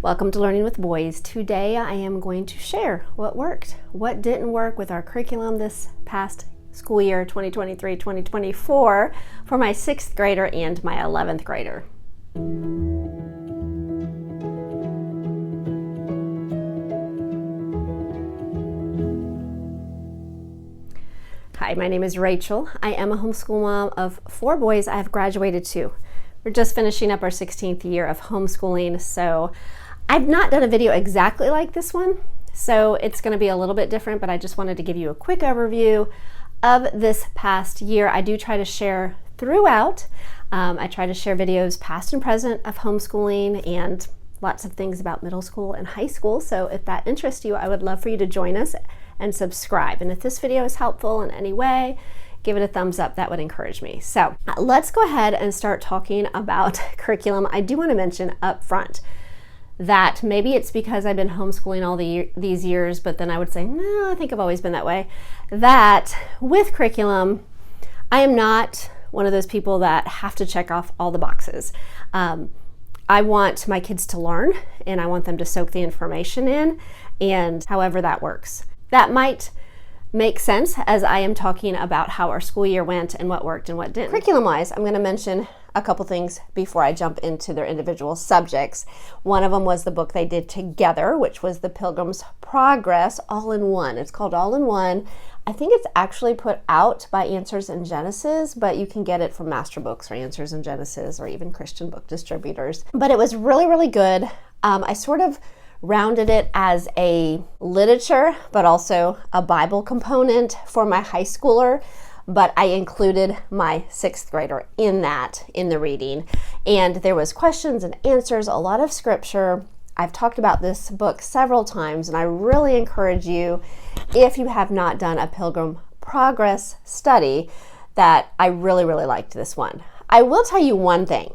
Welcome to Learning with Boys. Today I am going to share what worked, what didn't work with our curriculum this past school year 2023-2024 for my 6th grader and my 11th grader. Hi, my name is Rachel. I am a homeschool mom of 4 boys. I have graduated 2. We're just finishing up our 16th year of homeschooling, so I've not done a video exactly like this one, so it's going to be a little bit different, but I just wanted to give you a quick overview of this past year. I do try to share throughout. I try to share videos past and present of homeschooling and lots of things about middle school and high school, so if that interests you, I would love for you to join us and subscribe. And if this video is helpful in any way, give it a thumbs up. That would encourage me. So let's go ahead and start talking about curriculum. I do want to mention up front that maybe it's because I've been homeschooling all these years, but then I would say, no, I think I've always been that way, that with curriculum, I am not one of those people that have to check off all the boxes. I want my kids to learn, and I want them to soak the information in, and however that works. That might make sense as I am talking about how our school year went and what worked and what didn't. Curriculum-wise, I'm going to mention a couple things before I jump into their individual subjects. One of them was the book they did together, which was the Pilgrim's Progress All-in-One. It's called All-in-One. I think it's actually put out by Answers in Genesis, but you can get it from Master Books or Answers in Genesis or even Christian book distributors. But it was really, really good. I sort of rounded it as a literature, but also a Bible component for my high schooler. But I included my 6th grader in the reading. And there was questions and answers, a lot of scripture. I've talked about this book several times, and I really encourage you, if you have not done a Pilgrim Progress study, that I really, really liked this one. I will tell you one thing,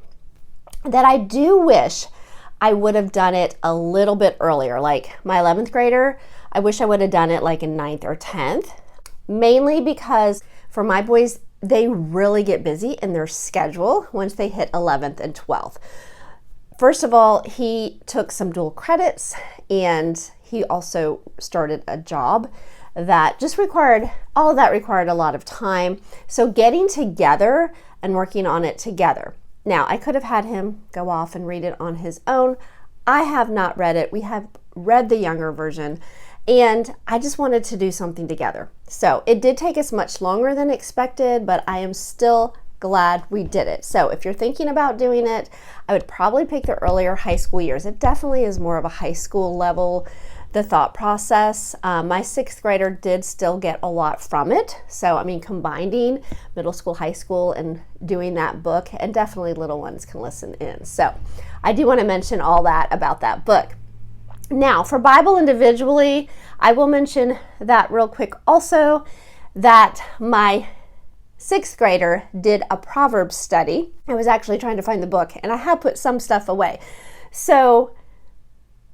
that I do wish I would have done it a little bit earlier. Like my 11th grader, I wish I would have done it like in 9th or 10th, mainly because for my boys, they really get busy in their schedule once they hit 11th and 12th. First of all, he took some dual credits, and he also started a job that just required a lot of time. So getting together and working on it together. Now, I could have had him go off and read it on his own. I have not read it. We have read the younger version, and I just wanted to do something together. So it did take us much longer than expected, but I am still glad we did it. So if you're thinking about doing it, I would probably pick the earlier high school years. It definitely is more of a high school level, the thought process. My 6th grader did still get a lot from it. So, I mean, combining middle school, high school, and doing that book, and definitely little ones can listen in. So I do want to mention all that about that book. Now, for Bible individually, I will mention that real quick also, that my 6th grader did a Proverbs study. I was actually trying to find the book, and I have put some stuff away. So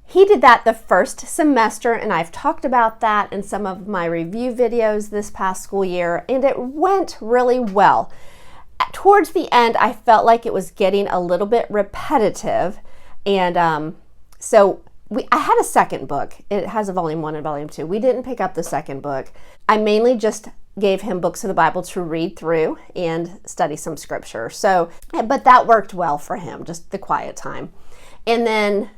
he did that the first semester, and I've talked about that in some of my review videos this past school year, and it went really well. Towards the end, I felt like it was getting a little bit repetitive, and I had a second book. It has a volume 1 and volume 2. We didn't pick up the second book. I mainly just gave him books of the Bible to read through and study some scripture. But that worked well for him, just the quiet time. And then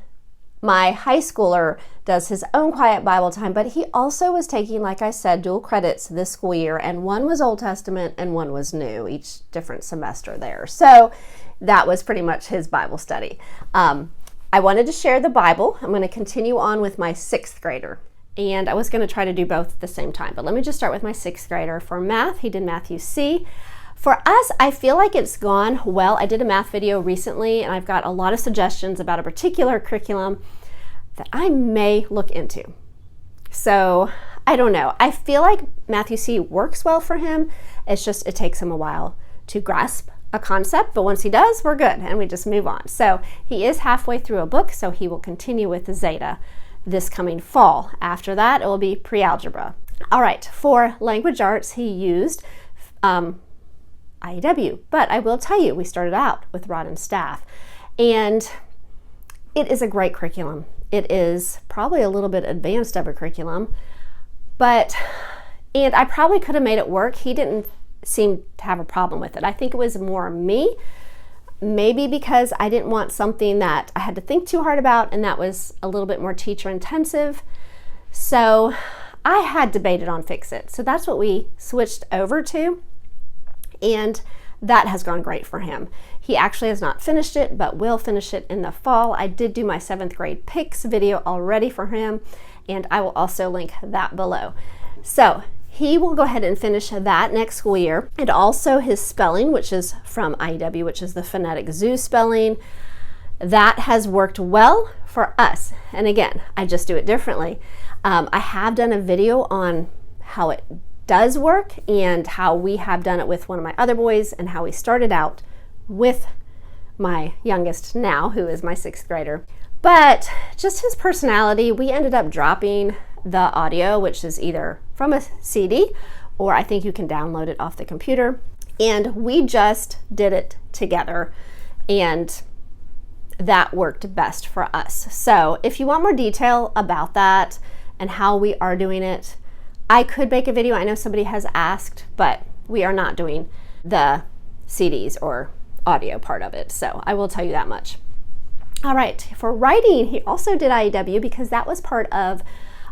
my high schooler does his own quiet Bible time, but he also was taking, like I said, dual credits this school year, and one was Old Testament and one was new, each different semester there. So that was pretty much his Bible study. I wanted to share the Bible. I'm going to continue on with my 6th grader. And I was going to try to do both at the same time, but let me just start with my 6th grader. For math, he did Matthew C. For us, I feel like it's gone well. I did a math video recently, and I've got a lot of suggestions about a particular curriculum that I may look into. So I don't know. I feel like Matthew C works well for him. It's just, it takes him a while to grasp a concept, but once he does, we're good, and we just move on. So he is halfway through a book, so he will continue with the Zeta this coming fall. After that, it will be pre-algebra. All right, for language arts, he used IEW, but I will tell you, we started out with rod and staff, and it is a great curriculum. It is probably a little bit advanced of a curriculum, and I probably could have made it work. He didn't seem to have a problem with it. I think it was more me, maybe because I didn't want something that I had to think too hard about, and that was a little bit more teacher intensive. So I had debated on Fix It. So that's what we switched over to, and that has gone great for him. He actually has not finished it, but will finish it in the fall. I did do my 7th grade picks video already for him, and I will also link that below. So he will go ahead and finish that next school year, and also his spelling, which is from IEW, which is the phonetic zoo spelling. That has worked well for us. And again, I just do it differently. I have done a video on how it does work and how we have done it with one of my other boys and how we started out with my youngest now, who is my 6th grader. But just his personality, we ended up dropping the audio, which is either from a CD or I think you can download it off the computer. And we just did it together, and that worked best for us. So if you want more detail about that and how we are doing it, I could make a video. I know somebody has asked, but we are not doing the CDs or audio part of it. So I will tell you that much. All right, for writing, he also did IEW because that was part of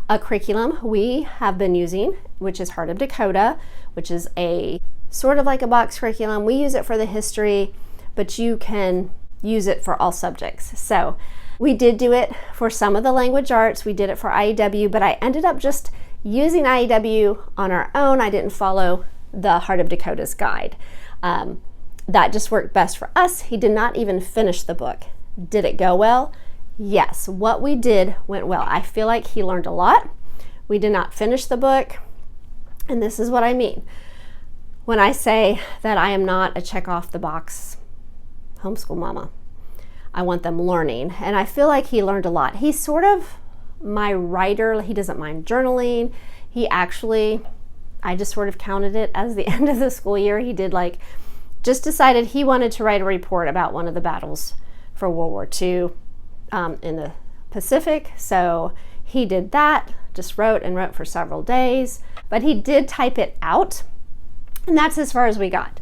a curriculum we have been using, which is Heart of Dakota, which is a sort of like a box curriculum. We use it for the history, but you can use it for all subjects. So we did do it for some of the language arts. We did it for IEW, but I ended up just using IEW on our own. I didn't follow the Heart of Dakota's guide. That just worked best for us. He did not even finish the book. Did it go well? Yes, what we did went well. I feel like he learned a lot. We did not finish the book, and this is what I mean when I say that I am not a check off the box homeschool mama. I want them learning, and I feel like he learned a lot. He's sort of my writer. He doesn't mind journaling. He actually, I just sort of counted it as the end of the school year. He did just decided he wanted to write a report about one of the battles for World War II in the Pacific. So he did that, just wrote and wrote for several days, but he did type it out, and that's as far as we got.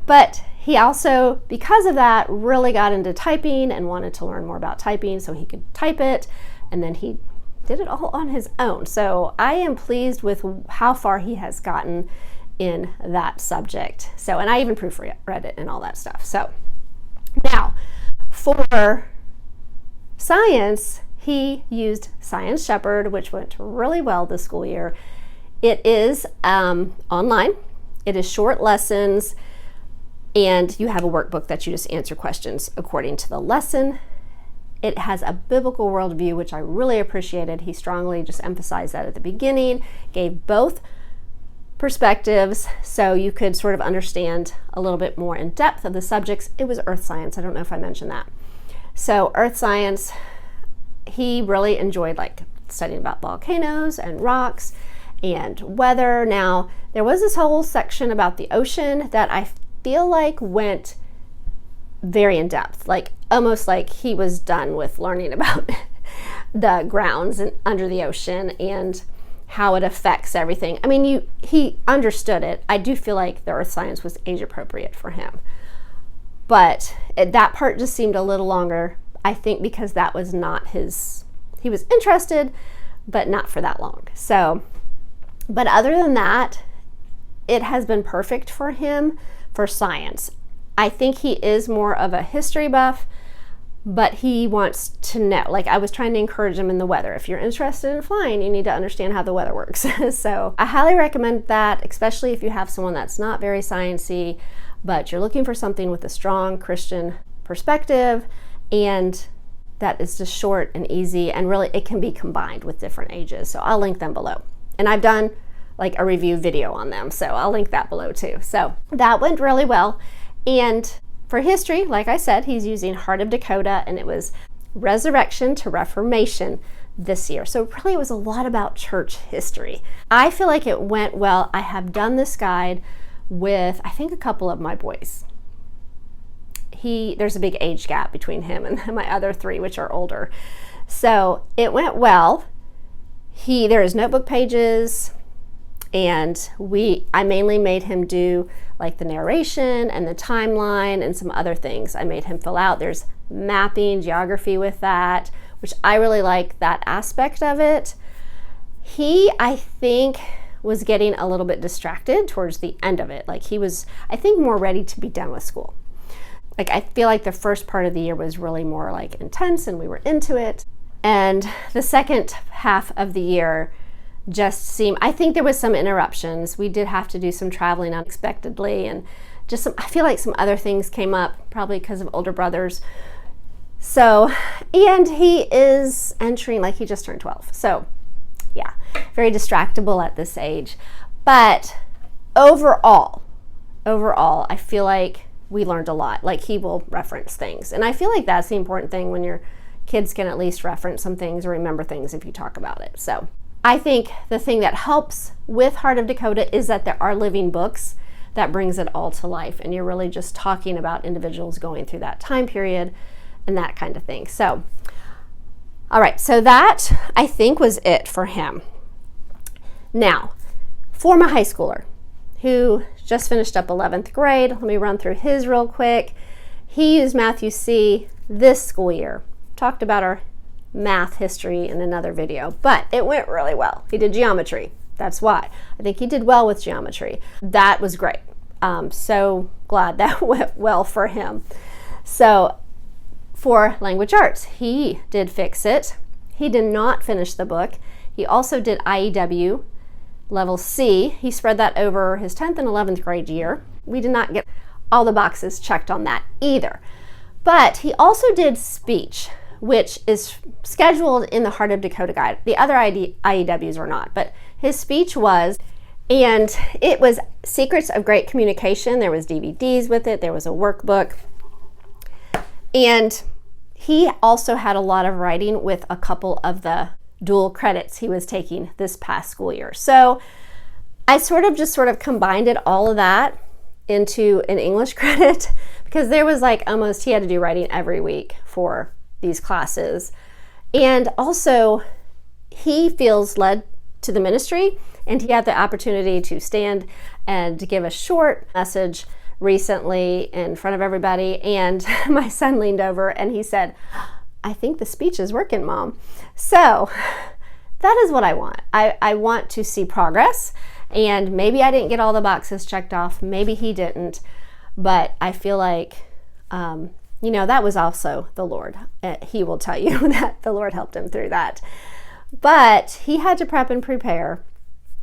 But he also, because of that, really got into typing and wanted to learn more about typing so he could type it, and then he did it all on his own. So I am pleased with how far he has gotten in that subject. So, and I even proofread it and all that stuff. So now for science, he used Science Shepherd, which went really well this school year. It is online. It is short lessons, and you have a workbook that you just answer questions according to the lesson. It has a biblical worldview, which I really appreciated. He strongly just emphasized that at the beginning, gave both perspectives so you could sort of understand a little bit more in depth of the subjects. It was earth science. I don't know if I mentioned that. So earth science, he really enjoyed studying about volcanoes and rocks and weather. Now, there was this whole section about the ocean that I feel like went very in depth, almost like he was done with learning about the grounds and under the ocean and how it affects everything. I mean, he understood it. I do feel like the earth science was age appropriate for him, but that part just seemed a little longer, I think, because that was not his. He was interested, but not for that long. So, but other than that, it has been perfect for him for science. I think he is more of a history buff, but he wants to know. I was trying to encourage him in the weather. If you're interested in flying, you need to understand how the weather works. So I highly recommend that, especially if you have someone that's not very sciencey, but you're looking for something with a strong Christian perspective, and that is just short and easy, and really it can be combined with different ages. So I'll link them below. And I've done a review video on them, so I'll link that below too. So that went really well. And for history, like I said, he's using Heart of Dakota, and it was Resurrection to Reformation this year. So really it was a lot about church history. I feel like it went well. I have done this guide with, I think, a couple of my boys. there's a big age gap between him and my other 3, which are older. So it went well. There is notebook pages, and I mainly made him do like the narration and the timeline and some other things I made him fill out. There's mapping, geography with that, which I really like that aspect of it. I think, was getting a little bit distracted towards the end of it. Like he was, I think, more ready to be done with school. Like I feel like the first part of the year was really more like intense and we were into it. And the second half of the year just seemed, I think there was some interruptions. We did have to do some traveling unexpectedly, and just I feel like some other things came up, probably because of older brothers. So, and he is entering, like he just turned 12. So yeah, very distractible at this age. But overall, I feel like we learned a lot. Like he will reference things. And I feel like that's the important thing, when your kids can at least reference some things or remember things if you talk about it. So I think the thing that helps with Heart of Dakota is that there are living books that brings it all to life. And you're really just talking about individuals going through that time period and that kind of thing. So, all right, so that I think was it for him. Now, for my high schooler who just finished up 11th grade, let me run through his real quick. He used Matthew C. this school year. Talked about our math history in another video, but it went really well. He did geometry. That's why. I think he did well with geometry. That was great. So glad that went well for him. So for language arts, he did fix it. He did not finish the book. He also did IEW level C. He spread that over his 10th and 11th grade year. We did not get all the boxes checked on that either. But he also did speech, which is scheduled in the Heart of Dakota guide. The other IEWs are not, but his speech was, and it was Secrets of Great Communication. There was DVDs with it. There was a workbook. And he also had a lot of writing with a couple of the dual credits he was taking this past school year. So I sort of combined all of that into an English credit, because there was like almost, he had to do writing every week for these classes. And also he feels led to the ministry, and he had the opportunity to stand and give a short message recently in front of everybody. And my son leaned over and he said, "I think the speech is working, Mom." So that is what I want. I want to see progress, and maybe I didn't get all the boxes checked off. Maybe he didn't, but I feel like, that was also the Lord. He will tell you that the Lord helped him through that. But he had to prep and prepare.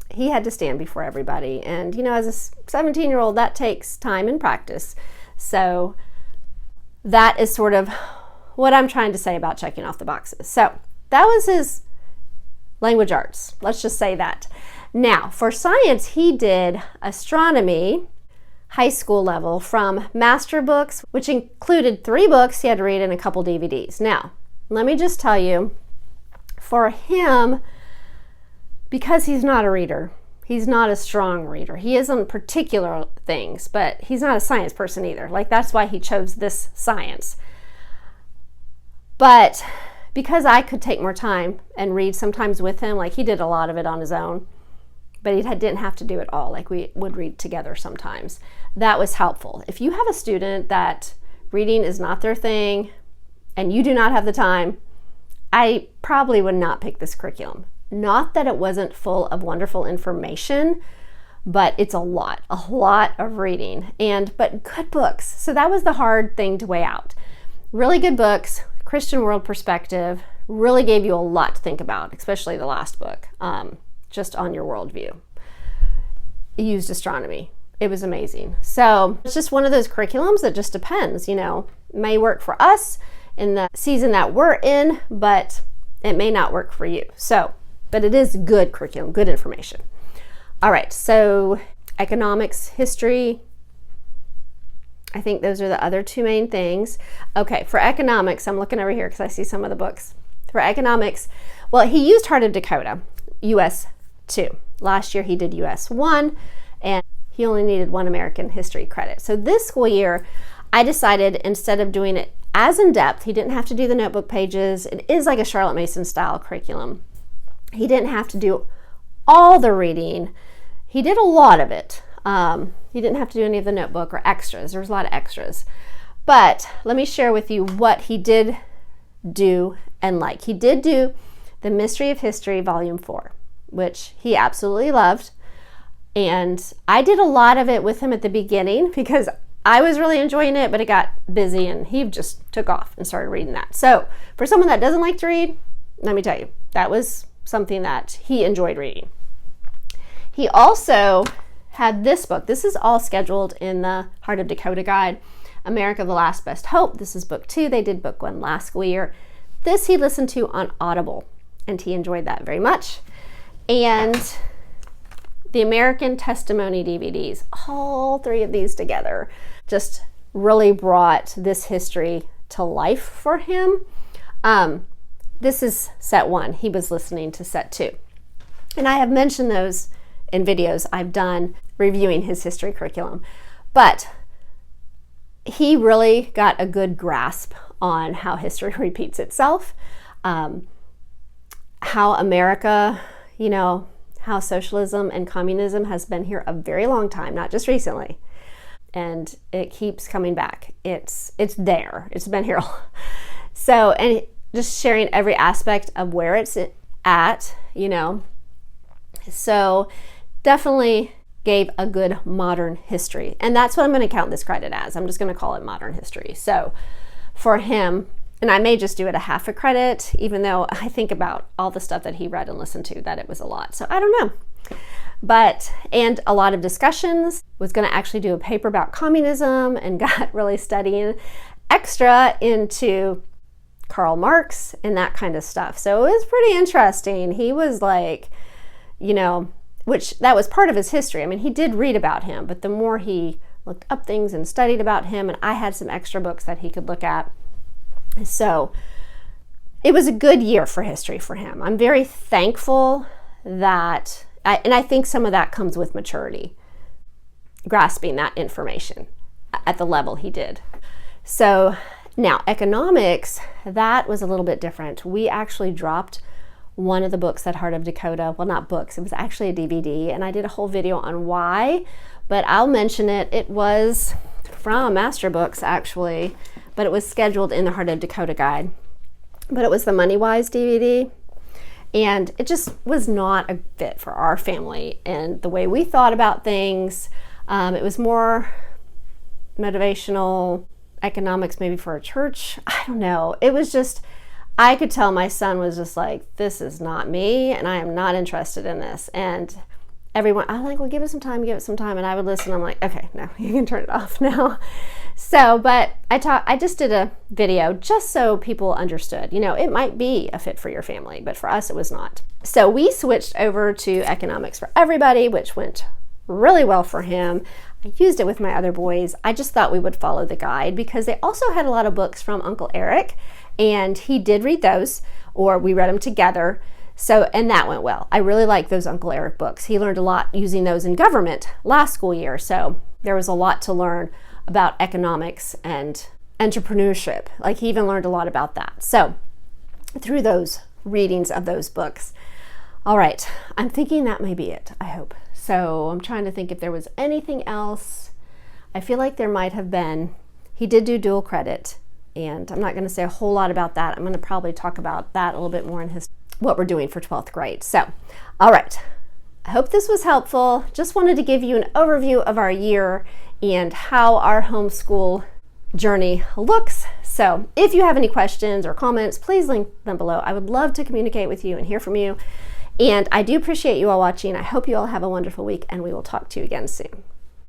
He had to stand before everybody. And, as a 17-year-old, that takes time and practice. So that is sort of what I'm trying to say about checking off the boxes. So that was his language arts. Let's just say that. Now, for science, he did astronomy, high school level, from master books, which included 3 books he had to read and a couple DVDs. Now, let me just tell you, for him, because he's not a reader, he's not a strong reader. He is on particular things, but he's not a science person either. Like, that's why he chose this science. But because I could take more time and read sometimes with him, like he did a lot of it on his own, but he didn't have to do it all. Like, we would read together sometimes. That was helpful. If you have a student that reading is not their thing and you do not have the time, I probably would not pick this curriculum. Not that it wasn't full of wonderful information, but it's a lot of reading, but good books. So that was the hard thing to weigh out. Really good books, Christian world perspective, really gave you a lot to think about, especially the last book, just on your worldview. It used astronomy. It was amazing. So it's just one of those curriculums that just depends, may work for us in the season that we're in, but it may not work for you. So, but it is good curriculum, good information. All right, so economics, history, I think those are the other 2 main things. Okay, for economics, I'm looking over here because I see some of the books. For economics, well, he used Heart of Dakota, US 2. Last year he did US 1, and he only needed 1 American history credit. So this school year, I decided instead of doing it as in depth, he didn't have to do the notebook pages. It is like a Charlotte Mason style curriculum. He didn't have to do all the reading. He did a lot of it. He didn't have to do any of the notebook or extras. There was a lot of extras. But let me share with you what he did do and like. He did do The Mystery of History, Volume 4, which he absolutely loved. And I did a lot of it with him at the beginning because I was really enjoying it, but it got busy and he just took off and started reading that. So for someone that doesn't like to read, let me tell you, that was something that he enjoyed reading. He also had this book. This is all scheduled in the Heart of Dakota Guide, America, the Last Best Hope. This is book 2. They did book 1 last school year. This he listened to on Audible, and he enjoyed that very much. And the American Testimony DVDs, all 3 of these together, just really brought this history to life for him. This is set 1. He was listening to set 2. And I have mentioned those in videos I've done reviewing his history curriculum. But he really got a good grasp on how history repeats itself, how America, how socialism and communism has been here a very long time, not just recently. And it keeps coming back. It's there. It's been here. So, and just sharing every aspect of where it's at, So definitely gave a good modern history. And that's what I'm going to count this credit as. I'm just going to call it modern history. So for him, and I may just do it a half a credit, even though I think about all the stuff that he read and listened to, that it was a lot. So I don't know. And a lot of discussions, was going to actually do a paper about communism and got really studying extra into Karl Marx and that kind of stuff. So it was pretty interesting. He was like, which that was part of his history. I mean, he did read about him, but the more he looked up things and studied about him, and I had some extra books that he could look at. So it was a good year for history for him. I'm very thankful that, and I think some of that comes with maturity, grasping that information at the level he did. So now economics, that was a little bit different. We actually dropped one of the books at Heart of Dakota. Well, not books, it was actually a DVD, and I did a whole video on why, but I'll mention it. It was from Master Books actually, but it was scheduled in the Heart of Dakota Guide. But it was the Money Wise DVD, and it just was not a fit for our family and the way we thought about things. It was more motivational economics maybe for a church. I don't know. It was just, I could tell my son was just like, this is not me, and I am not interested in this. And everyone, I was like, well, give it some time. And I would listen. I'm like, okay, no, you can turn it off now. So, but I just did a video just so people understood, it might be a fit for your family, but for us, it was not. So we switched over to economics for everybody, which went really well for him. I used it with my other boys. I just thought we would follow the guide because they also had a lot of books from Uncle Eric, and he did read those, or we read them together. So, and that went well. I really like those Uncle Eric books. He learned a lot using those in government last school year. So there was a lot to learn about economics and entrepreneurship. Like he even learned a lot about that. So through those readings of those books. All right, I'm thinking that may be it, I hope. So I'm trying to think if there was anything else. I feel like there might have been. He did do dual credit, and I'm not going to say a whole lot about that. I'm going to probably talk about that a little bit more in what we're doing for 12th grade. So, all right. I hope this was helpful. Just wanted to give you an overview of our year and how our homeschool journey looks. So if you have any questions or comments, please link them below. I would love to communicate with you and hear from you. And I do appreciate you all watching. I hope you all have a wonderful week, and we will talk to you again soon.